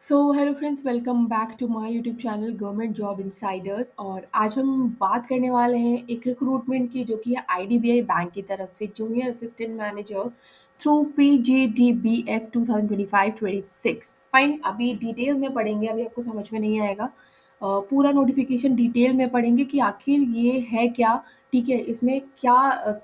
So hello friends, welcome back to my YouTube channel government job insiders. और आज हम बात करने वाले हैं एक रिक्रूटमेंट की, जो कि है आईडीबीआई बैंक की तरफ से junior assistant manager through PGDBF 2025-26। Fine, अभी डिटेल में पढ़ेंगे, अभी आपको समझ में नहीं आएगा। पूरा नोटिफिकेशन डिटेल में पढ़ेंगे कि आखिर ये है क्या। ठीक है, इसमें क्या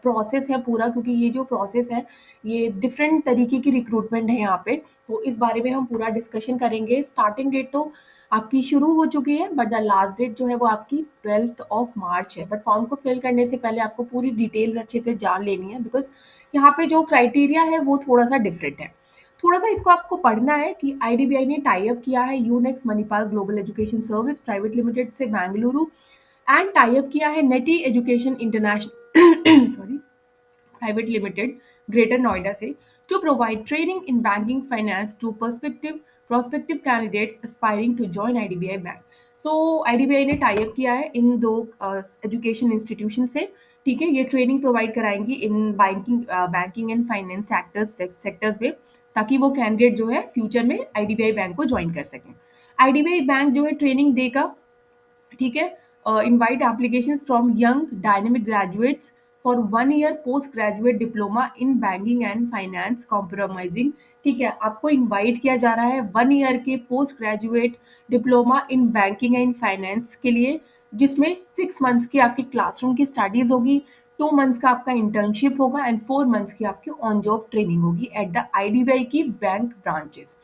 प्रोसेस है पूरा, क्योंकि ये जो प्रोसेस है ये डिफरेंट तरीके की रिक्रूटमेंट है यहाँ पे। तो इस बारे में हम पूरा डिस्कशन करेंगे। स्टार्टिंग डेट तो आपकी शुरू हो चुकी है, बट द लास्ट डेट जो है वो आपकी 12 मार्च है। बट फॉर्म को फिल करने से पहले आपको पूरी डिटेल्स अच्छे से जान लेनी है, बिकॉज यहाँ पे जो क्राइटेरिया है वो थोड़ा सा डिफरेंट है। थोड़ा सा इसको आपको पढ़ना है कि आईडीबीआई ने टाई अप किया है UNext Manipal global education service private limited से बेंगलुरु, एंड टाई अप किया है Nitte education international sorry private limited greater Noida से to provide training in banking finance to prospective candidates aspiring to join IDBI bank. So IDBI ने tie up किया है इन दो education institution से। ठीक है, ये ट्रेनिंग प्रोवाइड कराएंगी in banking and finance sectors में, ताकि वो कैंडिडेट जो है फ्यूचर में आईडीबीआई बैंक को ज्वाइन कर सकें। आईडीबीआई बैंक जो है ट्रेनिंग देगा। ठीक है, invite application from young dynamic graduates for 1 year post graduate diploma in banking and finance compromising. ठीक है, आपको इनवाइट किया जा रहा है 1 ईयर के post graduate diploma in banking and finance के लिए, जिसमें 6 मंथ्स की आपकी क्लासरूम की स्टडीज होगी, 2 मंथ्स का आपका इंटर्नशिप होगा एंड 4 मंथ्स की आपकी ऑन जॉब ट्रेनिंग होगी एट द आईडीबीआई की बैंक ब्रांचेस।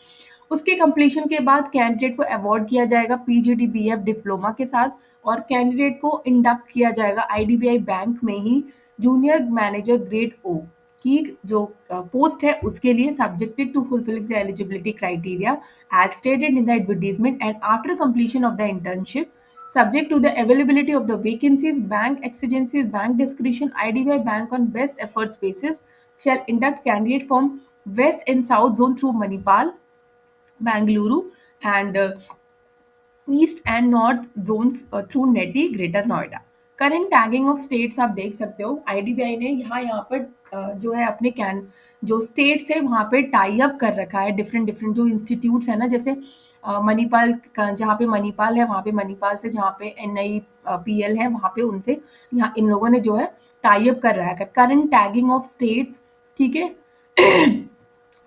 उसके कंप्लीशन के बाद कैंडिडेट को अवार्ड किया जाएगा पीजीडीबीएफ डिप्लोमा के साथ, और कैंडिडेट को इंडक्ट किया जाएगा आईडीबीआई बैंक में ही जूनियर मैनेजर ग्रेड ओ की जो पोस्ट है उसके लिए, subjected to fulfilling the eligibility criteria as stated in the advertisement and after completion of the internship, subject to the availability of the vacancies, bank exigencies, bank discretion, IDBI Bank on best efforts basis shall induct candidate from West and South Zone through Manipal, Bangalore, and east and north zones through Nitte greater Noida. Current tagging of states आप देख सकते हो, IDBI ने यहाँ पर जो है अपने जो स्टेट्स है वहाँ पे टाई अप कर रखा है डिफरेंट डिफरेंट जो इंस्टीट्यूट्स है ना, जैसे मणिपाल का, जहाँ पे मणिपाल है वहाँ पे मणिपाल से, जहाँ पे NIPL है वहाँ पे उनसे, यहाँ इन लोगों ने जो है टाई अप कर रहा है। करंट टैगिंग ऑफ स्टेट्स, ठीक है,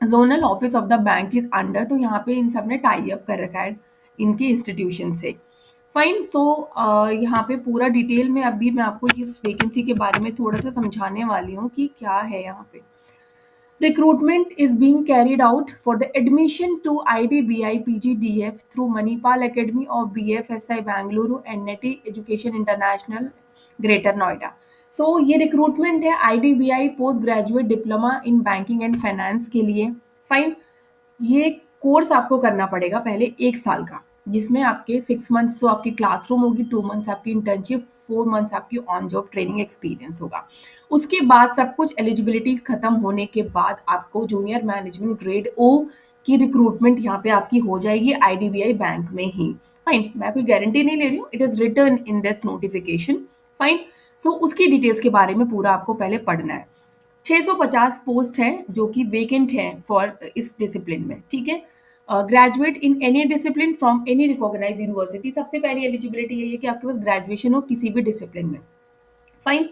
zonal office of the bank is under, तो यहाँ पे इन सब ने टाई अप कर रखा है इनके इंस्टीट्यूशन से। फाइन, सो यहाँ पे पूरा डिटेल में अभी मैं आपको इस वैकेंसी के बारे में थोड़ा सा समझाने वाली हूँ कि क्या है यहाँ पे। Recruitment is being carried out for the admission to IDBI PGDF through Manipal Academy of BFSI Bangalore and Neti Education International Greater Noida. So ये रिक्रूटमेंट है IDBI post graduate diploma in banking and finance के लिए। Fine, ये course आपको करना पड़ेगा पहले 1 साल का, जिसमें आपके 6 मंथ्स तो आपकी क्लासरूम होगी, 2 मंथ्स आपकी इंटर्नशिप, 4 मंथ्स आपकी ऑन जॉब ट्रेनिंग एक्सपीरियंस होगा। उसके बाद सब कुछ एलिजिबिलिटी खत्म होने के बाद आपको जूनियर मैनेजमेंट ग्रेड ओ की रिक्रूटमेंट यहाँ पे आपकी हो जाएगी आईडीबीआई बैंक में ही। फाइन, मैं कोई गारंटी नहीं ले रही हूँ, it is written in this notification. Fine, so उसकी डिटेल्स के बारे में पूरा आपको पहले पढ़ना है। 650 पोस्ट हैं जो कि वेकेंट हैं फॉर इस डिसिप्लिन में। ठीक है, graduate in any discipline from any recognise university, सबसे पहली एलिजिबिलिटी है ये कि आपके पास ग्रेजुएशन हो किसी भी डिसिप्लिन में। फाइन,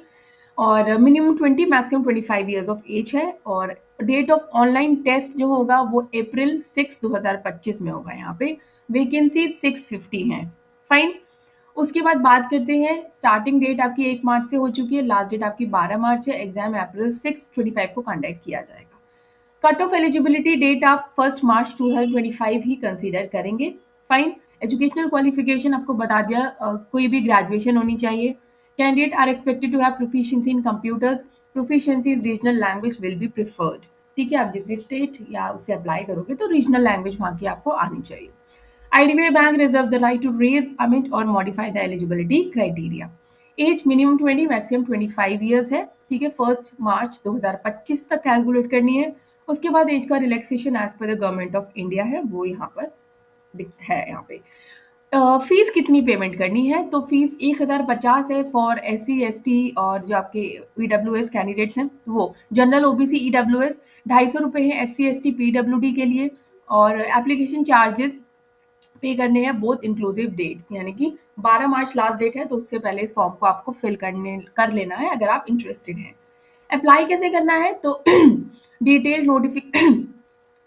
और minimum 20 maximum 25 years of age है, और डेट ऑफ ऑनलाइन टेस्ट जो होगा वो अप्रैल 6 2025 में होगा। यहाँ पे वैकेंसी 650 हैं। फाइन, उसके बाद बात करते हैं, स्टार्टिंग डेट आपकी 1 मार्च से हो चुकी है, लास्ट डेट आपकी 12 मार्च है, एग्जाम अप्रैल 6 25 को कंडक्ट किया जाएगा। कट ऑफ एलिजिबिलिटी डेट आप 1 मार्च 2025 ही कंसीडर करेंगे। फाइन, एजुकेशनल क्वालिफिकेशन आपको बता दिया, कोई भी ग्रेजुएशन होनी चाहिए। Candidate are expected to have proficiency in computers, proficiency in regional language will be preferred. ठीक है, आप जिस भी स्टेट या उससे अप्लाई करोगे तो रीजनल लैंग्वेज वहाँ की आपको आनी चाहिए। IDBI Bank reserve the right to raise, amend or modify the eligibility criteria. Age minimum 20 maximum 25 years है। ठीक है, 1 मार्च 2025 तक कैलकुलेट करनी है। उसके बाद एज का relaxation as per the government of India है, वो यहाँ पर है। यहाँ पे फीस कितनी पेमेंट करनी है, तो फीस 1050 है फॉर SC ST और जो आपके EWS कैंडिडेट्स हैं वो, जनरल OBC EWS 250 रुपये है, SC ST PWD के लिए, और एप्लीकेशन चार्जेस पे करने हैं बोथ इंक्लूसिव डेट, यानी कि 12 मार्च लास्ट डेट है, तो उससे पहले इस फॉर्म को आपको फिल कर लेना है अगर आप इंटरेस्टेड हैं। अप्लाई कैसे करना है, तो डिटेल नोटिफिक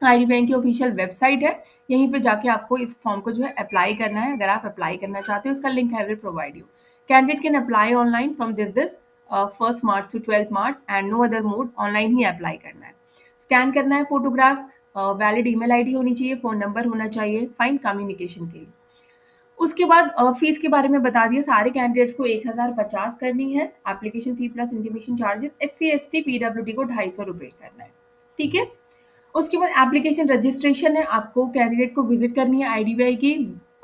आईडी बैंक की ऑफिशियल वेबसाइट है, यहीं पे जाके आपको इस फॉर्म को जो है अप्लाई करना है। अगर आप अप्लाई करना चाहते हो, इसका link I will provide you. Candidate can apply online from this 1 March to 12 March and no other mode, online ही अप्लाई करना है। स्कैन करना है फोटोग्राफ, वैलिड ईमेल आईडी होनी चाहिए, फ़ोन नंबर होना चाहिए, फाइन कम्युनिकेशन के लिए। उसके बाद फीस के बारे में बता दिया, सारे कैंडिडेट्स को 1050 करनी है। Application fee plus intimation charges, SC ST PWD को 250 रुपये करना है, ठीक है। उसके बाद एप्लीकेशन रजिस्ट्रेशन है, आपको कैंडिडेट को विजिट करनी है आईडीबीआई की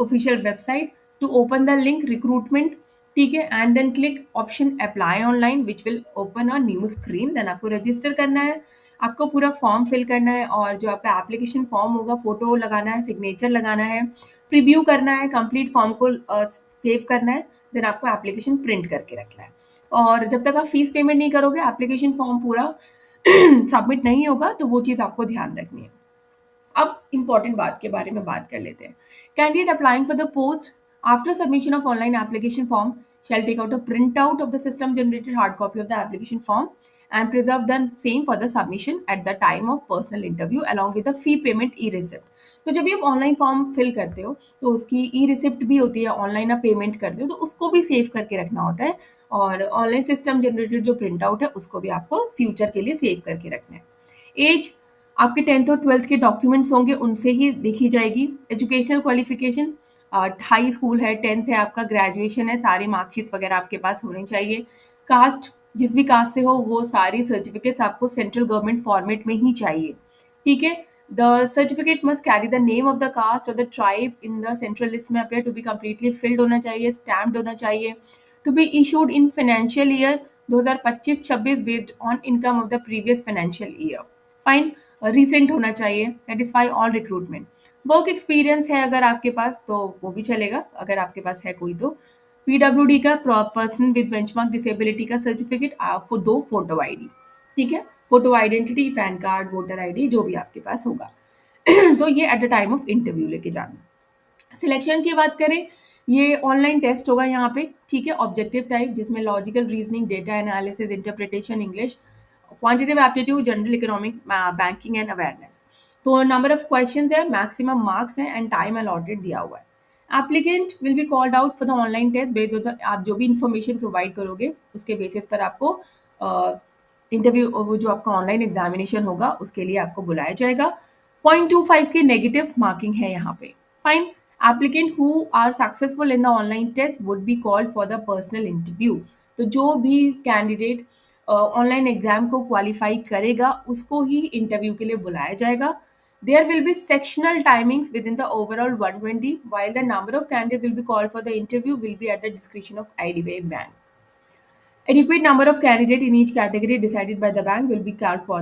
official website to open the link recruitment, ठीक है, and then click option apply online which will open a new screen. Then आपको रजिस्टर करना है, आपको पूरा फॉर्म फिल करना है, और जो आपका एप्लीकेशन फॉर्म होगा फोटो लगाना है, सिग्नेचर लगाना है, प्रीव्यू करना है, कंप्लीट फॉर्म को सेव करना है, देन आपको एप्लीकेशन प्रिंट करके रखना है। और जब तक आप फीस पेमेंट नहीं करोगे, एप्लीकेशन फॉर्म पूरा सबमिट नहीं होगा, तो वो चीज़ आपको ध्यान रखनी है। अब इम्पॉर्टेंट बात के बारे में बात कर लेते हैं। Candidate applying for the post after submission of online application form shall take out a printout of the system generated hard copy of the application form and preserve the same for the submission at the time of personal interview along with the fee payment e-receipt। तो जब भी आप online form fill करते हो, तो उसकी ई receipt भी होती है, ऑनलाइन आप पेमेंट करते हो तो उसको भी सेव करके रखना होता है, और ऑनलाइन सिस्टम जनरेटेड जो प्रिंट आउट है उसको भी आपको फ्यूचर के लिए सेव करके रखना है। एज आपके 10th और 12th के डॉक्यूमेंट्स होंगे, उनसे ही देखी जाएगी। एजुकेशनल क्वालिफिकेशन, हाई स्कूल है, 10th है आपका, ग्रेजुएशन है, सारी मार्कशीट्स वगैरह आपके पास होनी चाहिए। कास्ट, जिस भी कास्ट से हो वो सारी सर्टिफिकेट्स आपको सेंट्रल गवर्नमेंट फॉर्मेट में ही चाहिए, ठीक है। The certificate must carry the name of the caste और the tribe in the central list में appear to be completely filled होना चाहिए, स्टैम्प्ड होना चाहिए, to be issued in financial year 2025-26 based on income of the previous financial year, fine, recent होना चाहिए, satisfy all recruitment. Work experience है अगर आपके पास तो वो भी चलेगा, अगर आपके पास है कोई तो। पीडब्ल्यूडी का पर्सन विद बेंचमार्क डिसेबिलिटी का सर्टिफिकेट, आपको 2 फोटो आईडी, ठीक है, photo identity, pan card, voter ID, जो भी आपके पास होगा। तो ये eight the time of interview लेके जाना। सिलेक्शन की बात करें, ये ऑनलाइन टेस्ट होगा यहाँ पे, ठीक है, ऑब्जेक्टिव टाइप, जिसमें logical reasoning, data analysis, interpretation, English, quantitative aptitude, general economic, banking and awareness. तो नंबर ऑफ क्वेश्चंस है, मैक्सिमम मार्क्स हैं, एंड टाइम अलॉटेड दिया हुआ है। Applicant will be called out for the online test based on आप जो भी information provide करोगे उसके बेसिस पर आपको इंटरव्यू, वो जो आपका ऑनलाइन एग्जामिनेशन होगा उसके लिए आपको बुलाया जाएगा। 0.25 की नेगेटिव मार्किंग है यहाँ पे, fine. Applicant who are successful in the online test would be called for the personal interview. तो जो भी कैंडिडेट ऑनलाइन एग्जाम को क्वालिफाई करेगा उसको ही इंटरव्यू के लिए बुलाया जाएगा। There will be sectional timings within the overall 120, while the number of candidates will be called for the interview will be at the discretion of IDBI Bank. Adequate number of candidates in each category decided by the bank will be called for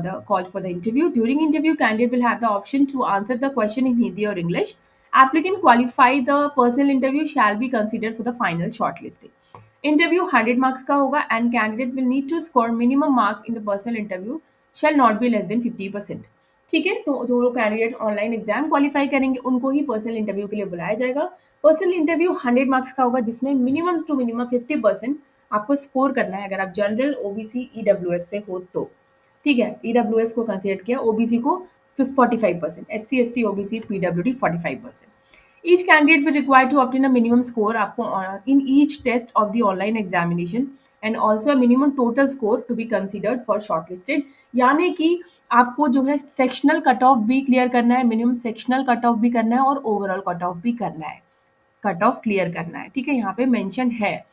the interview. During interview, candidate will have the option to answer the question in Hindi or English. Applicant qualify the personal interview shall be considered for the final shortlisting. Interview 100 marks का होगा and candidate will need to score minimum marks in the personal interview shall not be less than 50%. ठीक है, तो जो लोग candidate online exam qualify करेंगे उनको ही personal interview के लिए बुलाया जाएगा। पर्सनल इंटरव्यू 100 मार्क्स का होगा, जिसमें मिनिमम टू मिनिमम 50% आपको स्कोर करना है अगर आप जनरल, ओबीसी, ईडब्ल्यूएस से हो तो, ठीक है। ईडब्ल्यूएस को कंसीडर किया, ओबीसी को 45%, एससी एसटी ओबीसी पीडब्ल्यूडी 45%। Each candidate will require to obtain a minimum score आपको in each test of the online examination and also a minimum total score to be considered for shortlisted, यानी कि आपको जो है sectional cut off भी clear करना है, minimum sectional cut off भी करना है, और ओवरऑल कट ऑफ भी करना है, कट ऑफ क्लियर करना है, ठीक है, यहाँ पे मेंशन है।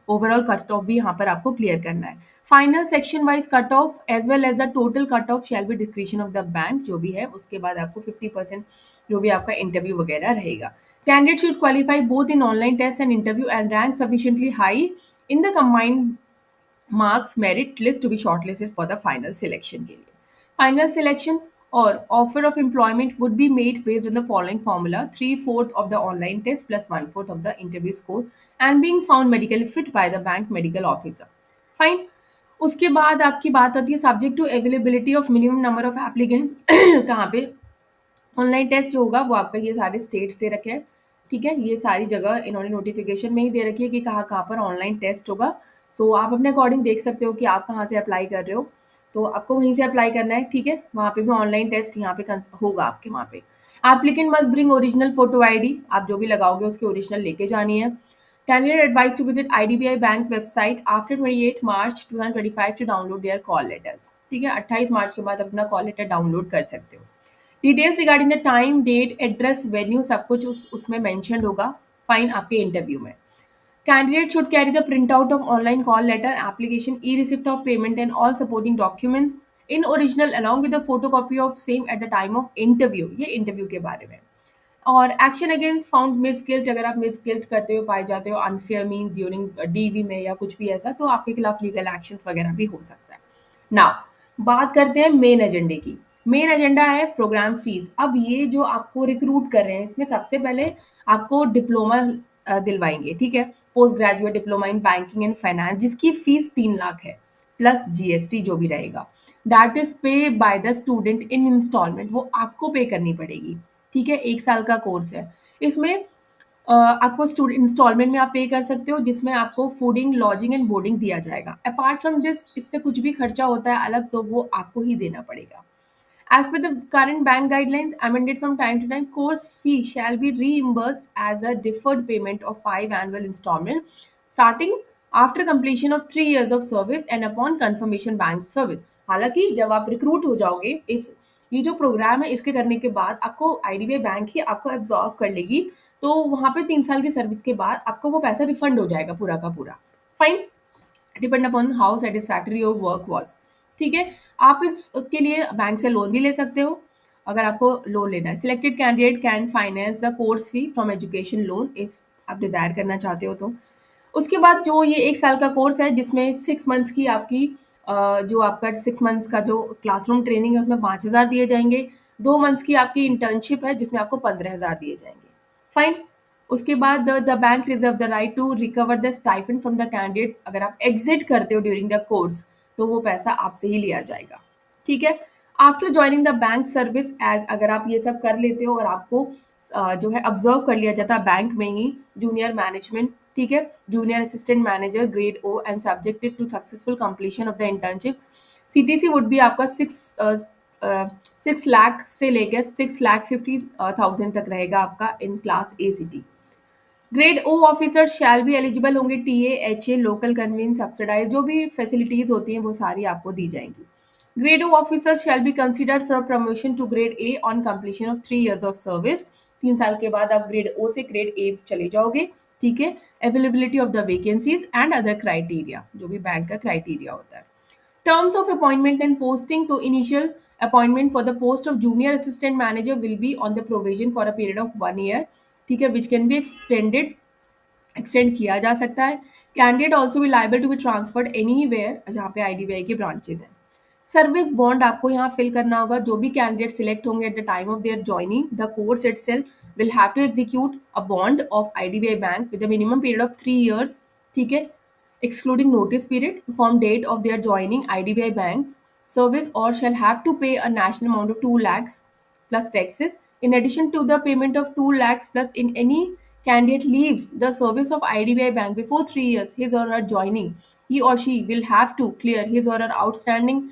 ओवरऑल कट ऑफ भी यहाँ पर आपको क्लियर करना है। Final section wise cut off as well as the total cut off shall be description of the bank, जो भी है उसके बाद आपको 50% जो भी आपका इंटरव्यू वगैरह रहेगा। Candidate should qualify both in online test and interview and rank sufficiently high in the combined marks merit list to be shortlisted for the final selection के लिए। Final selection or offer of employment would be made based on the following formula: 3/4 of the online test plus 1/4 of the interview score and being found medically fit by the bank medical officer. Fine. उसके बाद आपकी बात आती है subject to availability of minimum number of applicant. कहाँ पे online test जो होगा वो आपका ये सारे स्टेट्स दे रखे हैं, ठीक है, ये सारी जगह इन्होंने नोटिफिकेशन में ही दे रखी है कि कहाँ कहाँ पर ऑनलाइन टेस्ट होगा। सो आप अपने अकॉर्डिंग देख सकते हो कि आप कहाँ से अप्लाई कर रहे हो, तो आपको वहीं से अप्लाई करना है। ठीक है, वहाँ पे भी ऑनलाइन टेस्ट यहाँ पे होगा आपके वहाँ पे। Applicant must bring original photo ID, आप जो भी लगाओगे उसकी ओरिजिनल लेके जानी है। Candidate advise to visit IDBI bank website after 28 March 2025 to download their call letters. ठीक है, 28 मार्च के बाद अपना कॉल लेटर डाउनलोड कर सकते हो। Details regarding the time, date, address, venue सब कुछ उसमें मेंशन होगा फाइन आपके इंटरव्यू में। Candidate should carry the printout of online call letter, application, e-receipt of payment and all supporting documents in original along with a photocopy of same at the time of interview। ये interview के बारे में। और action against found miss guilt, अगर आप miss guilt करते हुए पाए जाते हो अनफेयर मीन ड्यूरिंग डीवी में या कुछ भी ऐसा, तो आपके खिलाफ लीगल एक्शंस वगैरह भी हो सकता है। नाउ बात करते हैं मेन एजेंडे की। मेन एजेंडा है प्रोग्राम फीस। अब ये जो आपको रिक्रूट कर रहे हैं इसमें सबसे पहले आपको डिप्लोमा दिलवाएंगे। ठीक है, post graduate diploma in banking and finance, जिसकी फीस 3 लाख है प्लस जीएसटी जो भी रहेगा। That is pay by the student in instalment, वो आपको पे करनी पड़ेगी। ठीक है, 1 साल का कोर्स है। इसमें आपको स्टूडेंट इंस्टॉलमेंट में आप पे कर सकते हो, जिसमें आपको फूडिंग, लॉजिंग एंड बोर्डिंग दिया जाएगा। अपार्ट फ्रॉम दिस, इससे कुछ भी खर्चा होता है अलग तो वो आपको ही देना पड़ेगा। As per the current bank guidelines amended from time to time, course fee shall be reimbursed as a deferred payment of 5 annual installment starting after completion of 3 years of service and upon confirmation bank service। हालांकि जब आप recruit हो जाओगे, इस ये जो programme है इसके करने के बाद आपको आईडीबीआई बैंक ही आपको एब्जॉर्व कर लेगी, तो वहां पे 3 साल की सर्विस के बाद आपको वो पैसा रिफंड हो जाएगा पूरा का पूरा। Fine, depend upon how satisfactory your work was. ठीक है, आप इसके लिए बैंक से लोन भी ले सकते हो अगर आपको लोन लेना है। Selected candidate can finance the course fee from education loan if आप डिजायर करना चाहते हो तो। उसके बाद जो ये 1 साल का कोर्स है जिसमें 6 मंथ्स की आपकी जो आपका 6 मंथ्स का जो क्लासरूम ट्रेनिंग है उसमें 5,000 दिए जाएंगे। 2 मंथ्स की आपकी इंटर्नशिप है जिसमें आपको 15,000 दिए जाएंगे। फाइन, उसके बाद the bank reserve the right to recover the stipend from the candidate. अगर आप एग्जिट करते हो ड्यूरिंग द कोर्स तो वो पैसा आपसे ही लिया जाएगा। ठीक है, after joining the bank service as, अगर आप ये सब कर लेते हो और आपको जो है ऑब्जर्व कर लिया जाता है बैंक में ही जूनियर मैनेजमेंट, ठीक है, junior assistant manager grade O and subjected to successful completion of the internship, CTC would be आपका 6 लाख से लेकर 6,50,000 तक रहेगा आपका in class A city. Grade O officer shall be eligible होंगे TA, HA, local conveyance, subsidise, जो भी facilities होती हैं वो सारी आपको दी जाएंगी। Grade O officer shall be considered for promotion to grade A on completion of 3 years of service. 3 साल के बाद आप ग्रेड ओ से ग्रेड ए चले जाओगे। ठीक है, availability of the vacancies and other criteria, जो भी बैंक का क्राइटेरिया होता है। Terms of appointment and posting, तो initial appointment for the post of junior assistant manager will be on the probation for a period of 1 year। ठीक है, which can be extend किया जा सकता है। कैंडिडेट ऑल्सो भी liable to be transferred anywhere जहाँ पे IDBI के ब्रांचेज हैं। सर्विस बॉन्ड आपको यहाँ फिल करना होगा। जो भी कैंडिडेट सिलेक्ट होंगे at the time of their joining the course itself will have to execute a bond of IDBI bank with a minimum period of 3 years। ठीक है, excluding notice period from date of their joining IDBI Bank's service, or shall have to pay a national amount of 2 lakhs plus taxes. In addition to the payment of 2 lakhs plus, in any candidate leaves the service of IDBI Bank before 3 years his or her joining, he or she will have to clear his or her outstanding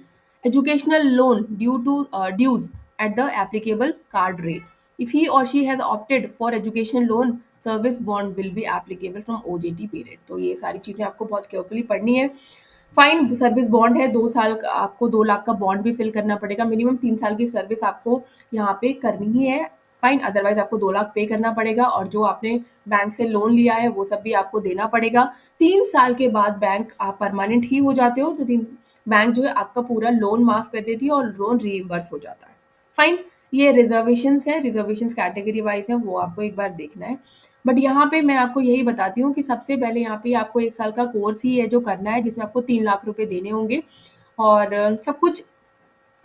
educational loan due to dues at the applicable card rate. If he or she has opted for education loan, service bond will be applicable from OJT period. तो ये सारी चीज़ें आपको बहुत carefully पढ़नी है। Fine, service bond है 2 साल का, आपको 2 लाख का बॉन्ड भी फिल करना पड़ेगा। मिनिमम 3 साल की सर्विस आपको यहाँ पे करनी ही है। फाइन, अदरवाइज आपको 2 लाख पे करना पड़ेगा और जो आपने बैंक से लोन लिया है वो सब भी आपको देना पड़ेगा। 3 साल के बाद बैंक आप परमानेंट ही हो जाते हो तो बैंक जो है आपका पूरा लोन माफ कर देती है और लोन रीइम्बर्स हो जाता है। फाइन, ये रिजर्वेशंस है, रिजर्वेशंस कैटेगरी वाइज है, वो आपको एक बार देखना है। बट यहाँ पे मैं आपको यही बताती हूँ कि सबसे पहले यहाँ पे आपको 1 साल का कोर्स ही है जो करना है, जिसमें आपको 3 लाख रुपए देने होंगे और सब कुछ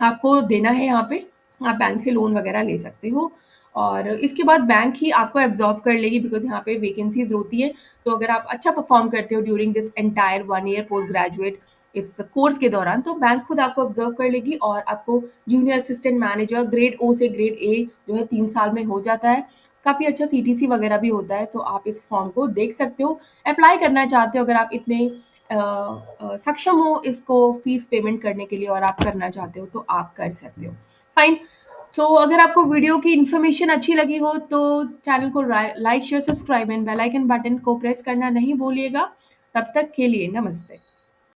आपको देना है। यहाँ पे आप बैंक से लोन वगैरह ले सकते हो और इसके बाद बैंक ही आपको एब्जॉर्व कर लेगी बिकॉज यहाँ पे वैकेंसीज होती है। तो अगर आप अच्छा परफॉर्म करते हो during this entire 1 year post graduate इस कोर्स के दौरान, तो बैंक खुद आपको ऑब्जर्व कर लेगी और आपको जूनियर असिस्टेंट मैनेजर ग्रेड ओ से ग्रेड ए जो है 3 साल में हो जाता है। काफ़ी अच्छा सीटीसी वगैरह भी होता है, तो आप इस फॉर्म को देख सकते हो। अप्लाई करना चाहते हो अगर आप इतने सक्षम हो इसको फीस पेमेंट करने के लिए और आप करना चाहते हो, तो आप कर सकते हो। फाइन। सो अगर आपको वीडियो की इन्फॉर्मेशन अच्छी लगी हो तो चैनल को like, share, subscribe and bell icon button को प्रेस करना नहीं भूलिएगा। तब तक के लिए नमस्ते।